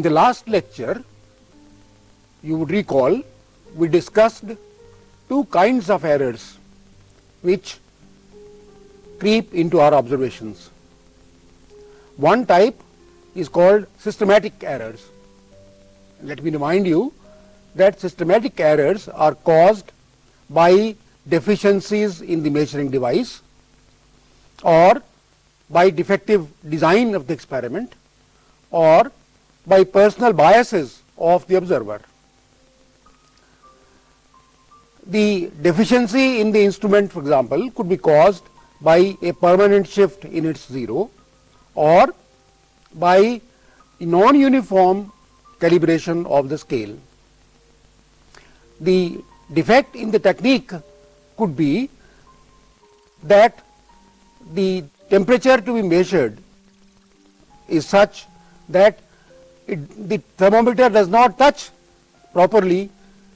the last lecture, you would recall, we discussed two kinds of errors which creep into our observations. One type is called systematic errors. Let me remind you that systematic errors are caused by deficiencies in the measuring device or by defective design of the experiment or by personal biases of the observer. The deficiency in the instrument, for example, could be caused by a permanent shift in its zero or by non-uniform calibration of the scale. The defect in the technique could be that the temperature to be measured is such that the thermometer does not touch properly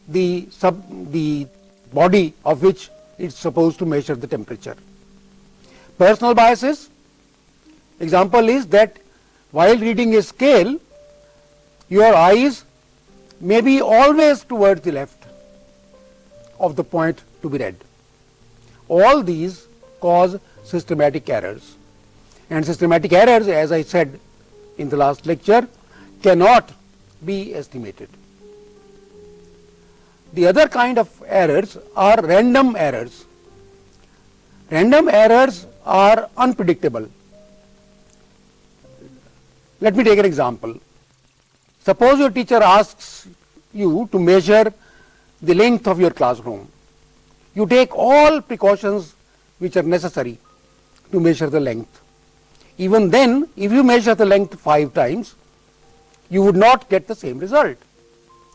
the body of which it is supposed to measure the temperature. Personal biases, example is that while reading a scale, your eyes may be always towards the left of the point to be read. All these cause systematic errors, and systematic errors, as I said in the last lecture, cannot be estimated. The other kind of errors are random errors. Random errors are unpredictable. Let me take an example. Suppose your teacher asks you to measure the length of your classroom. You take all precautions which are necessary to measure the length. Even then, if you measure the length 5 times, you would not get the same result.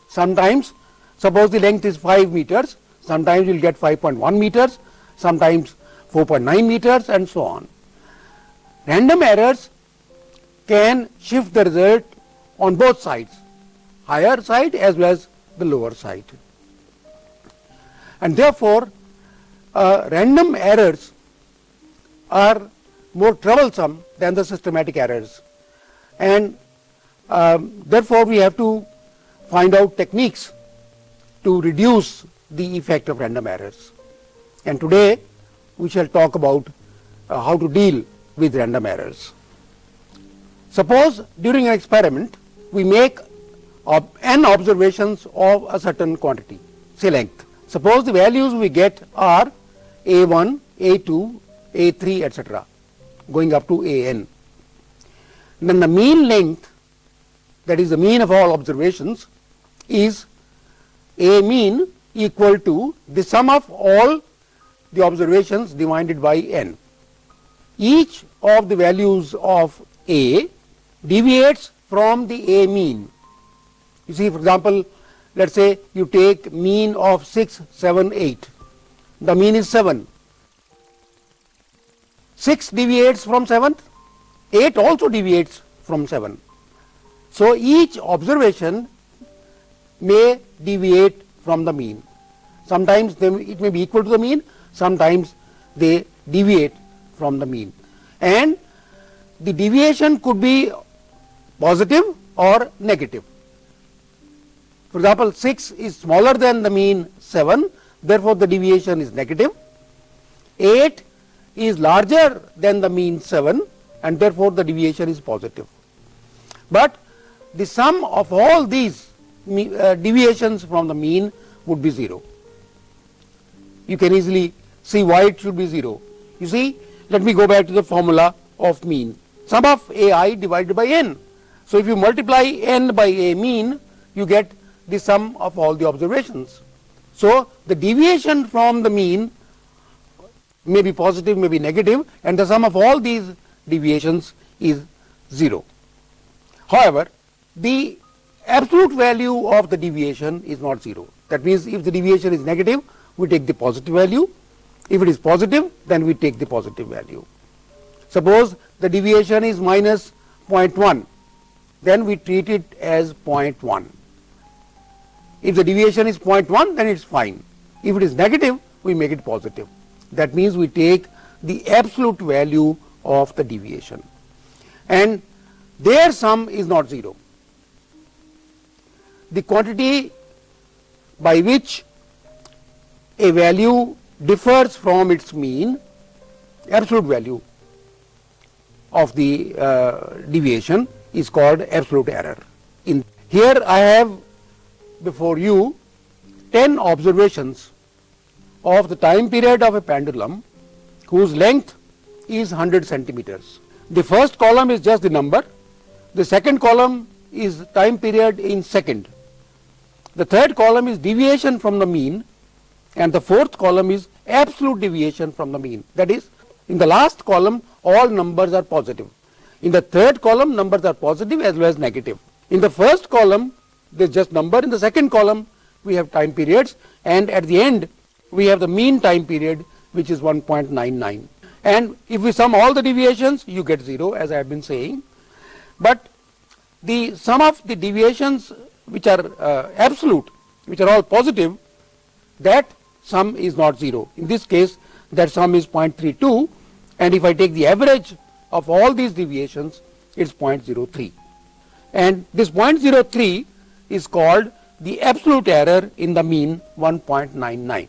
Sometimes, suppose the length is 5 meters, sometimes you will get 5.1 meters, sometimes 4.9 meters, and so on. Random errors can shift the result on both sides, higher side as well as the lower side. And therefore, random errors are more troublesome than the systematic errors, and therefore we have to find out techniques to reduce the effect of random errors. And today we shall talk about how to deal with random errors. Suppose during an experiment we make n observations of a certain quantity, say length. Suppose the values we get are A1, A2, A3, etc., going up to An. Then the mean length, that is the mean of all observations, is A mean equal to the sum of all the observations divided by n. Each of the values of A deviates from the A mean. You see, for example, let us say you take mean of 6, 7, 8. The mean is 7. 6 deviates from 7th, 8 also deviates from 7. So each observation may deviate from the mean. Sometimes it may be equal to the mean, sometimes they deviate from the mean. And the deviation could be positive or negative. For example, 6 is smaller than the mean 7, therefore the deviation is negative. 8 is larger than the mean 7, and therefore the deviation is positive. But the sum of all these deviations from the mean would be 0. You can easily see why it should be 0. You see, let me go back to the formula of mean. Sum of ai divided by n. So if you multiply n by a mean, you get the sum of all the observations. So the deviation from the mean may be positive, may be negative, and the sum of all these deviations is 0. However, the absolute value of the deviation is not 0. That means if the deviation is negative, we take the positive value. If it is positive, then we take the positive value. Suppose the deviation is minus 0.1, then we treat it as 0.1. If the deviation is 0.1, then it is fine. If it is negative, we make it positive. That means we take the absolute value of the deviation, and their sum is not 0. the quantity by which a value differs from its mean, absolute value of the deviation is called absolute error. In here I have before you 10 observations of the time period of a pendulum whose length is 100 centimeters. The first column is just the number, the second column is time period in second, the third column is deviation from the mean, and the fourth column is absolute deviation from the mean. That is, in the last column all numbers are positive, in the third column numbers are positive as well as negative. In the first column there is just number, in the second column we have time periods, and at the end we have the mean time period, which is 1.99, and if we sum all the deviations you get 0, as I have been saying. But the sum of the deviations which are absolute, which are all positive, that sum is not 0. In this case that sum is 0.32, and if I take the average of all these deviations, it is 0.03, and this 0.03 is called the absolute error in the mean 1.99.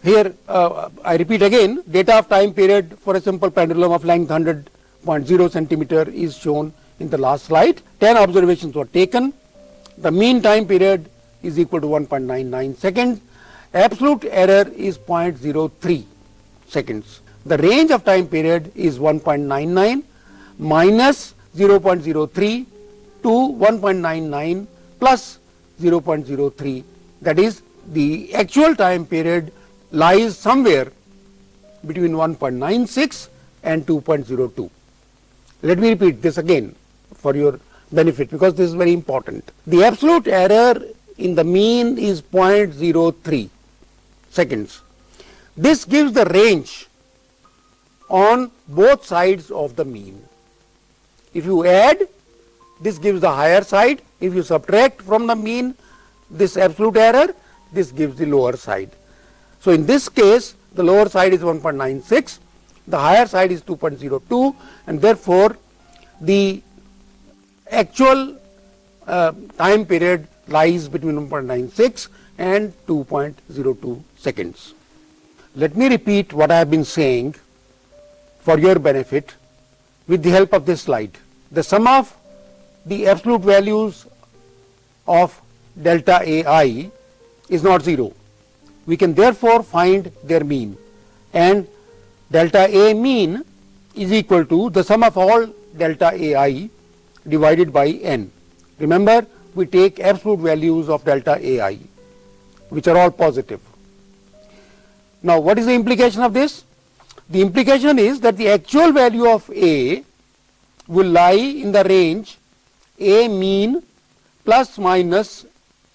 Here I repeat again, data of time period for a simple pendulum of length 100.0 centimeter is shown in the last slide. 10 observations were taken. The mean time period is equal to 1.99 seconds. Absolute error is 0.03 seconds. The range of time period is 1.99 minus 0.03 to 1.99 plus 0.03. That is, the actual time period lies somewhere between 1.96 and 2.02. Let me repeat this again for your benefit, because this is very important. The absolute error in the mean is 0.03 seconds. This gives the range on both sides of the mean. If you add, this gives the higher side. If you subtract from the mean this absolute error, this gives the lower side. So in this case the lower side is 1.96, the higher side is 2.02, and therefore the actual time period lies between 1.96 and 2.02 seconds. Let me repeat what I have been saying for your benefit with the help of this slide. The sum of the absolute values of delta AI is not 0. We can therefore find their mean, and delta A mean is equal to the sum of all delta AI divided by n. Remember, we take absolute values of delta AI, which are all positive. Now what is the implication of this? The implication is that the actual value of A will lie in the range A mean plus minus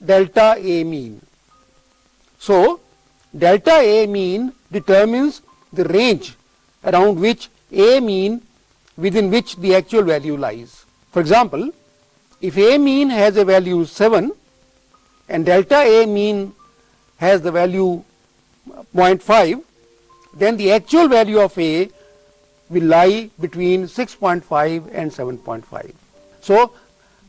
delta A mean. So delta A mean determines the range around which A mean within which the actual value lies. For example, if A mean has a value 7 and delta A mean has the value 0.5, then the actual value of A will lie between 6.5 and 7.5. So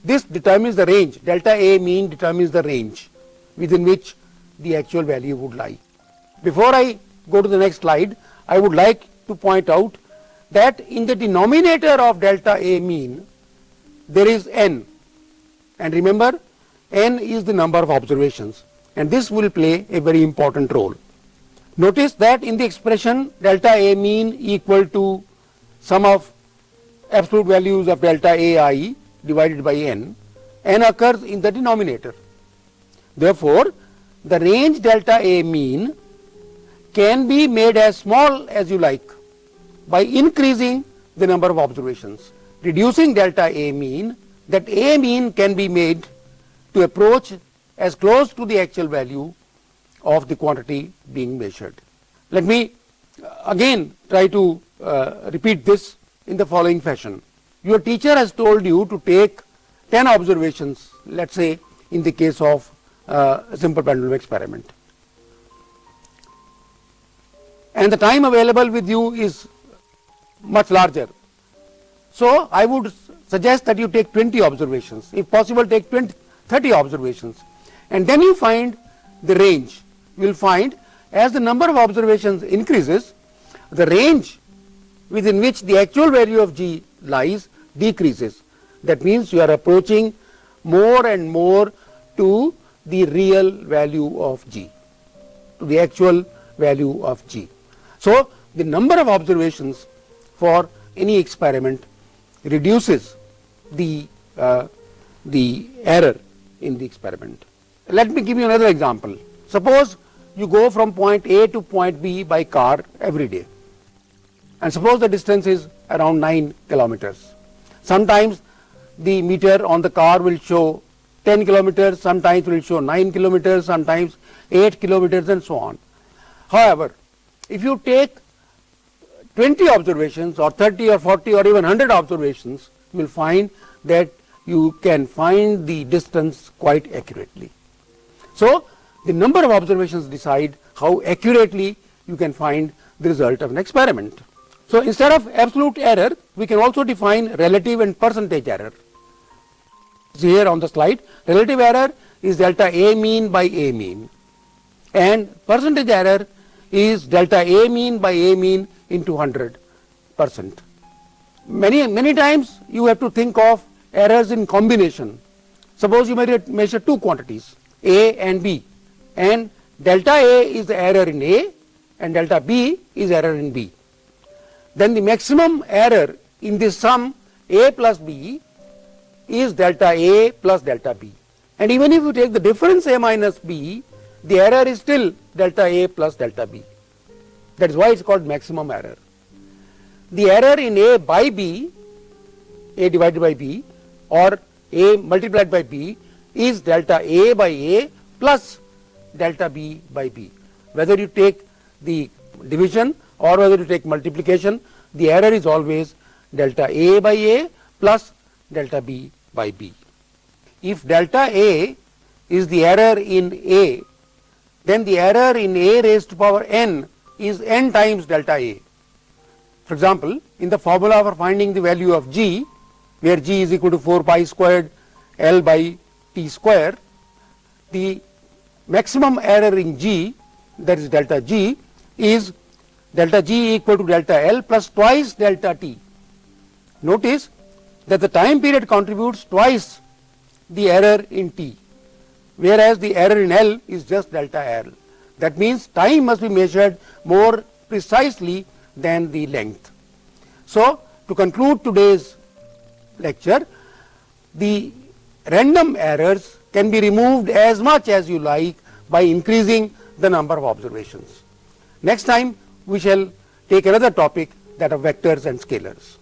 this determines the range. Delta A mean determines the range within which the actual value would lie. Before I go to the next slide, I would like to point out that in the denominator of delta A mean there is n, and remember, n is the number of observations, and this will play a very important role. Notice that in the expression delta A mean equal to sum of absolute values of delta AI divided by n occurs in the denominator. Therefore, the range delta A mean can be made as small as you like by increasing the number of observations. Reducing delta A mean, that A mean can be made to approach as close to the actual value of the quantity being measured. Let me again try to repeat this in the following fashion. Your teacher has told you to take 10 observations, let us say in the case of a simple pendulum experiment, and the time available with you is much larger. So I would suggest that you take 20 observations. If possible, take 30 observations, and then you find the range. You will find as the number of observations increases, the range within which the actual value of G lies decreases. That means you are approaching more and more to the real value of G, to the actual value of G. So, the number of observations for any experiment reduces the error in the experiment. Let me give you another example. Suppose you go from point A to point B by car every day, and suppose the distance is around 9 kilometers. Sometimes the meter on the car will show 10 kilometers, sometimes will show 9 kilometers, sometimes 8 kilometers, and so on. However, if you take 20 observations or 30 or 40 or even 100 observations, you will find that you can find the distance quite accurately. So, the number of observations decide how accurately you can find the result of an experiment. So, instead of absolute error, we can also define relative and percentage error. Here on the slide, relative error is delta A mean by A mean, and percentage error is delta A mean by A mean into 100%. Many times you have to think of errors in combination. Suppose you measure two quantities, A and B, and delta A is the error in A and delta B is error in B. Then the maximum error in this sum A plus B is delta A plus delta B. And even if you take the difference A minus B, the error is still delta A plus delta B. That is why it is called maximum error. The error in A by B, A divided by B, or A multiplied by B, is delta A by A plus delta B by B. Whether you take the division or whether you take multiplication, the error is always delta A by A plus delta B by B. If delta A is the error in A, then the error in A raised to power n is n times delta A. For example, in the formula for finding the value of G, where G is equal to 4 pi squared L by T square, the maximum error in G, that is delta G, is delta G equal to delta L plus twice delta T. Notice that the time period contributes twice the error in T, whereas the error in L is just delta L. That means time must be measured more precisely than the length. So, to conclude today's lecture, the random errors can be removed as much as you like by increasing the number of observations. Next time we shall take another topic, that of vectors and scalars.